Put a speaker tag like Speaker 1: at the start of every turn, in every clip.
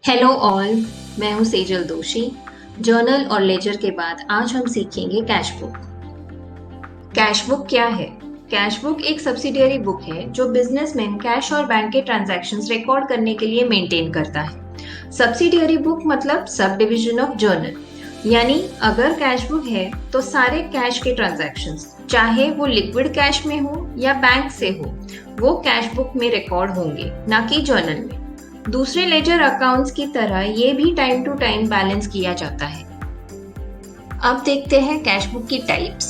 Speaker 1: Hello all, मैं हूं सेजल दोषी। जर्नल और लेजर के बाद आज हम सीखेंगे कैश बुक। कैश बुक क्या है? कैश बुक एक सब्सिडियरी बुक है जो बिजनेसमैन कैश और बैंक के ट्रांजैक्शंस रिकॉर्ड करने के लिए मेंटेन करता है। सब्सिडियरी बुक मतलब सब डिविजन ऑफ जर्नल, यानी अगर कैश बुक है तो सारे कैश के ट्रांजैक्शंस, चाहे वो लिक्विड कैश में हो या बैंक से हो, वो कैश बुक में रिकॉर्ड होंगे, ना कि जर्नल में। दूसरे लेजर अकाउंट्स की तरह ये भी टाइम टू टाइम बैलेंस किया जाता है। अब देखते हैं कैश बुक की टाइप्स।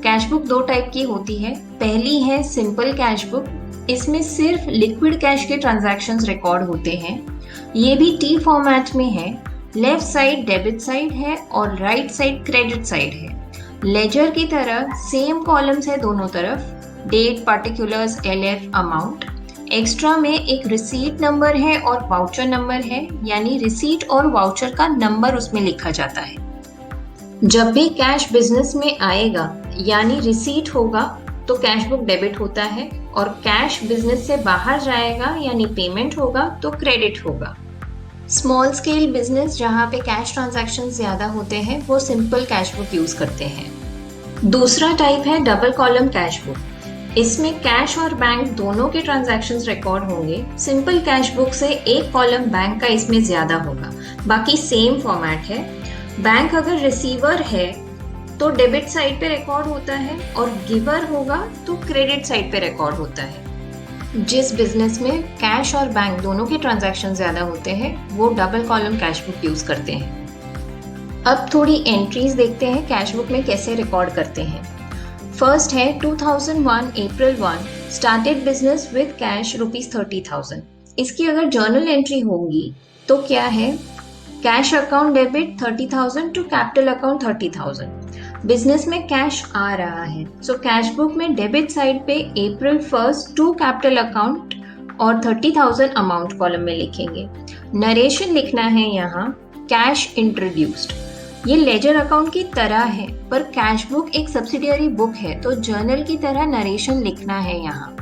Speaker 1: कैश बुक दो टाइप की होती है। पहली है सिंपल कैश बुक। इसमें सिर्फ लिक्विड कैश के ट्रांजैक्शंस रिकॉर्ड होते हैं। ये भी टी फॉर्मेट में है। लेफ्ट साइड डेबिट साइड है और राइट साइड क्रेडिट साइड है। लेजर की तरह सेम कॉलम्स है दोनों तरफ, date, particulars, LF, amount. Extra में एक रिसीट नंबर है और वाउचर नंबर है, यानी रिसीट और वाउचर का नंबर उसमें लिखा जाता है। जब भी कैश बिजनेस में आएगा यानी रिसीट होगा तो कैश बुक डेबिट होता है, और कैश बिजनेस से बाहर जाएगा यानी पेमेंट होगा तो क्रेडिट होगा। स्मॉल स्केल बिजनेस जहाँ पे कैश ट्रांजैक्शन ज्यादा होते हैं वो सिंपल कैश बुक यूज करते हैं। दूसरा टाइप है डबल कॉलम कैश बुक। इसमें कैश और बैंक दोनों के ट्रांजैक्शंस रिकॉर्ड होंगे। सिंपल कैश बुक से एक कॉलम बैंक का इसमें ज्यादा होगा, बाकी सेम फॉर्मेट है। बैंक अगर रिसीवर है तो डेबिट साइड पे रिकॉर्ड होता है, और गिवर होगा तो क्रेडिट साइड पे रिकॉर्ड होता है। जिस बिजनेस में कैश और बैंक दोनों के ट्रांजैक्शन ज्यादा होते हैं वो double column cash book use करते हैं। अब थोड़ी एंट्रीज देखते हैं कैश बुक में कैसे रिकॉर्ड करते हैं। फर्स्ट है 2001 April 1 started business with cash ₹30,000। इसकी अगर जर्नल एंट्री होगी तो क्या है, cash account debit 30,000 to capital account 30,000। Business में कैश आ रहा है, सो कैश बुक में डेबिट साइड पे अप्रैल 1 टू कैपिटल अकाउंट और 30,000 अमाउंट कॉलम में लिखेंगे। नरेशन लिखना है यहाँ कैश इंट्रोड्यूस्ड। ये लेजर अकाउंट की तरह है, पर कैश बुक एक सब्सिडियरी बुक है तो जर्नल की तरह नरेशन लिखना है यहाँ।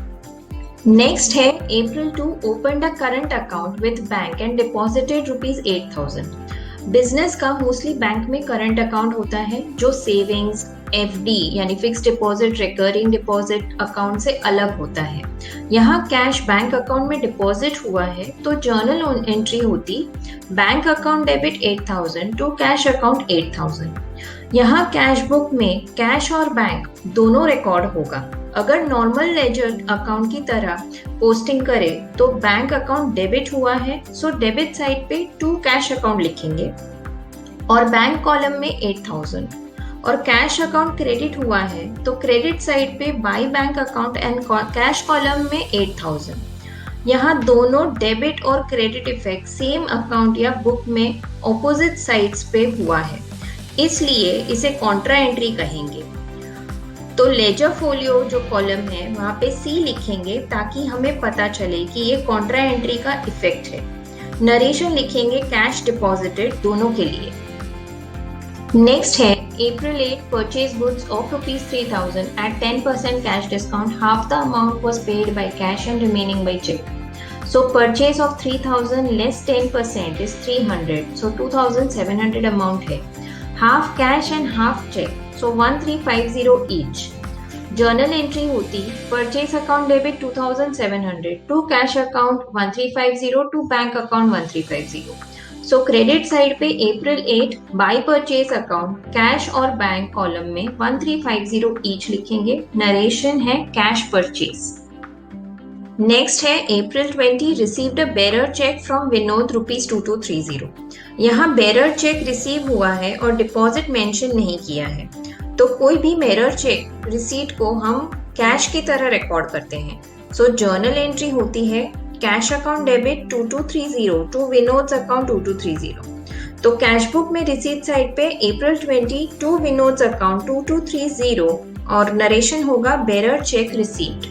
Speaker 1: नेक्स्ट है April 2 open the current account with bank and deposited ₹8,000। Business का मोस्टली बैंक में करंट अकाउंट होता है जो सेविंग्स, एफडी यानी fix deposit, recurring deposit account से अलग होता है। यहाँ कैश बैंक अकाउंट में डिपॉजिट हुआ है तो जर्नल एंट्री होती bank account debit 8,000 to cash account 8,000। यहाँ कैश बुक में कैश और बैंक दोनों रिकॉर्ड होगा। अगर नॉर्मल लेजर अकाउंट की तरह पोस्टिंग करे तो बैंक अकाउंट डेबिट हुआ है, सो डेबिट साइड पे टू कैश अकाउंट लिखेंगे और बैंक कॉलम में 8,000। और कैश अकाउंट क्रेडिट हुआ है तो क्रेडिट साइड पे by bank account and cash column में 8,000। यहाँ दोनों डेबिट और क्रेडिट इफेक्ट सेम अकाउंट या बुक में ऑपोजिट साइड्स पे हुआ है, इसलिए इसे कॉन्ट्रा एंट्री कहेंगे। तो लेजर फोलियो जो कॉलम है वहाँ पे सी लिखेंगे ताकि हमें पता चले कि ये कॉन्ट्रा एंट्री का इफेक्ट है। नरेशन लिखेंगे कैश डिपॉजिटेड दोनों के लिए। नेक्स्ट है April 8 purchase goods of ₹3,000 at 10% cash discount. Half the amount was paid by cash and remaining by check. So purchase of 3,000 less 10% is 300. So 2,700 amount है. Half cash and half check. So 1,350 each. Journal entry होती purchase account debit 2,700 to cash account 1,350 to bank account 1,350. So credit side पे अप्रैल 8 by purchase account cash और bank column में 1,350 each लिखेंगे। Narration है cash purchase. Next है अप्रैल 20 received a bearer check from Vinod ₹2230। यहाँ bearer check receive हुआ है और डिपॉजिट मेंशन नहीं किया है, तो कोई भी बेरर चेक रिसीट को हम कैश की तरह रिकॉर्ड करते हैं। सो जर्नल एंट्री होती है cash account debit 2230 to Vinod's account 2230। तो कैश बुक में रिसीट साइड पे अप्रैल 20 टू विनोद्स अकाउंट 2230 और नरेशन होगा बेरर चेक रिसीट।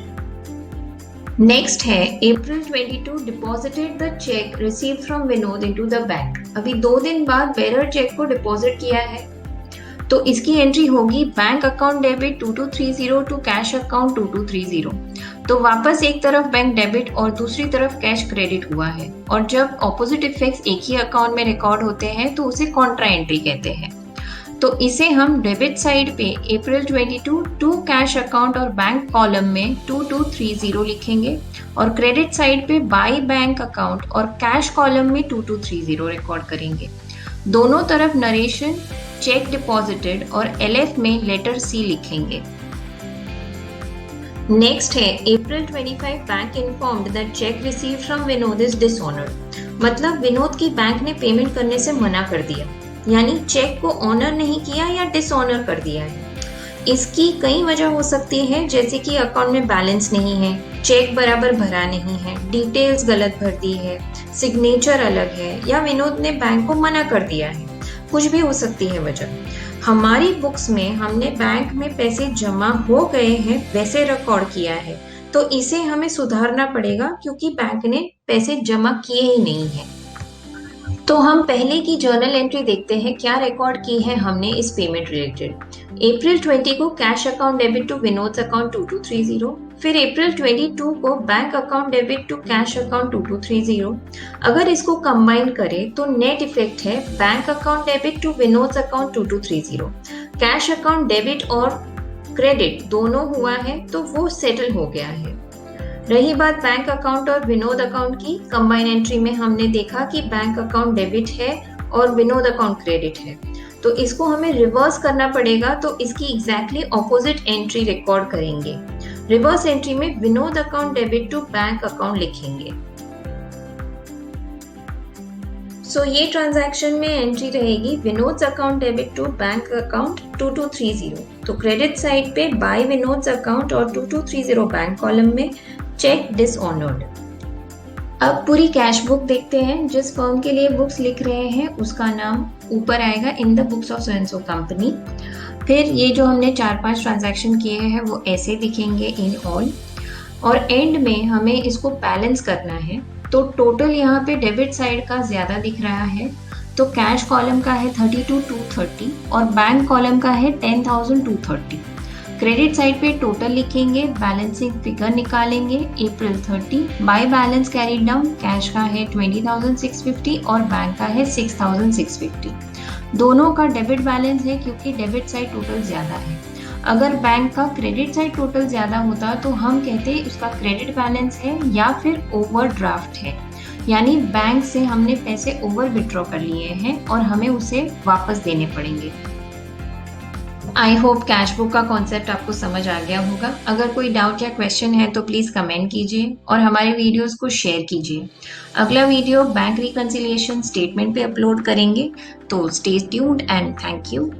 Speaker 1: नेक्स्ट है April 22 deposited the cheque received from Vinod into the bank. अभी 2 दिन बाद बेरर चेक को डिपॉजिट किया है तो इसकी एंट्री होगी bank account debit 2230 to cash account 2230। तो वापस एक तरफ बैंक डेबिट और दूसरी तरफ कैश क्रेडिट हुआ है, और जब ऑपोजिट इफेक्ट्स एक ही अकाउंट में रिकॉर्ड होते हैं तो उसे कॉन्ट्रा एंट्री कहते हैं। तो इसे हम डेबिट साइड पे अप्रैल 22 टू कैश अकाउंट और बैंक कॉलम में 2230 लिखेंगे, और क्रेडिट साइड पे बाय बैंक अकाउंट और कैश कॉलम में 2230 रिकॉर्ड करेंगे। दोनों तरफ नरेशन चेक डिपॉजिटेड और एलएफ में लेटर सी लिखेंगे। नेक्स्ट है अप्रैल 25 bank informed that check received from Vinod is dishonoured. मतलब विनोद की बैंक ने पेमेंट करने से मना कर दिया, यानी चेक को ऑनर नहीं किया या डिसऑनर कर दिया है। इसकी कई वजह हो सकती है, जैसे कि अकाउंट में बैलेंस नहीं है, चेक बराबर भरा नहीं है, डिटेल्स गलत भर दी है, सिग्नेचर अलग है, या विनोद ने बैंक को मना कर दिया है। कुछ भी हो सकती है वजह। हमारी बुक्स में हमने बैंक में पैसे जमा हो गए हैं वैसे रिकॉर्ड किया है, तो इसे हमें सुधारना पड़ेगा क्योंकि बैंक ने पैसे जमा किए ही नहीं है। तो हम पहले की जर्नल एंट्री देखते हैं क्या रिकॉर्ड की है हमने इस पेमेंट रिलेटेड। अप्रैल 20 को cash account debit to Vinod account 2230, फिर अप्रैल 22 को bank account debit to cash account 2230। अगर इसको कंबाइन करें तो नेट इफेक्ट है bank account debit to Vinod account 2230, cash account debit और क्रेडिट दोनों हुआ है तो वो सेटल हो गया है। रही बात बैंक अकाउंट और विनोद अकाउंट की, कंबाइन एंट्री में हमने देखा कि बैंक अकाउंट डेबिट है और विनोद अकाउंट क्रेडिट है, तो इसको हमें रिवर्स करना पड़ेगा, तो इसकी एग्जैक्टली ऑपोजिट एंट्री रिकॉर्ड करेंगे। रिवर्स एंट्री में Vinod account debit to bank account लिखेंगे। सो ये ट्रांजैक्शन में एंट्री रहेगी Vinod account debit to bank account 2230। तो क्रेडिट साइड पे बाय विनोद अकाउंट और 2230 बैंक कॉलम में चेक डिसऑनर्ड। अब पूरी कैश बुक देखते हैं। जिस फर्म के लिए बुक्स लिख रहे हैं उसका नाम ऊपर आएगा in the books of so and so company. फिर ये जो हमने 4-5 ट्रांजैक्शन किए हैं वो ऐसे दिखेंगे इन ऑल, और एंड में हमें इसको बैलेंस करना है। तो टोटल यहाँ पे डेबिट साइड का ज्यादा दिख रहा है, तो कैश कॉलम का है 32,230 और बैंक कॉलम का है 10,230। क्रेडिट साइड पे टोटल लिखेंगे, बैलेंसिंग फिगर निकालेंगे अप्रैल 30, by balance carried down cash का है 20,650 और बैंक का है 6,650। दोनों का डेबिट बैलेंस है क्योंकि डेबिट साइड टोटल ज्यादा है। अगर बैंक का क्रेडिट साइड टोटल ज्यादा होता तो हम कहते उसका क्रेडिट बैलेंस है या फिर ओवरड्राफ्ट है, यानी बैंक से हमने पैसे ओवर विड्रॉ कर लिए हैं और हमें उसे वापस देने पड़ेंगे। आई होप कैश बुक का कॉन्सेप्ट आपको समझ आ गया होगा। अगर कोई डाउट या क्वेश्चन है तो प्लीज कमेंट कीजिए और हमारे वीडियोस को शेयर कीजिए। अगला वीडियो बैंक रिकंसिलिएशन स्टेटमेंट पे अपलोड करेंगे, तो stay tuned and thank you.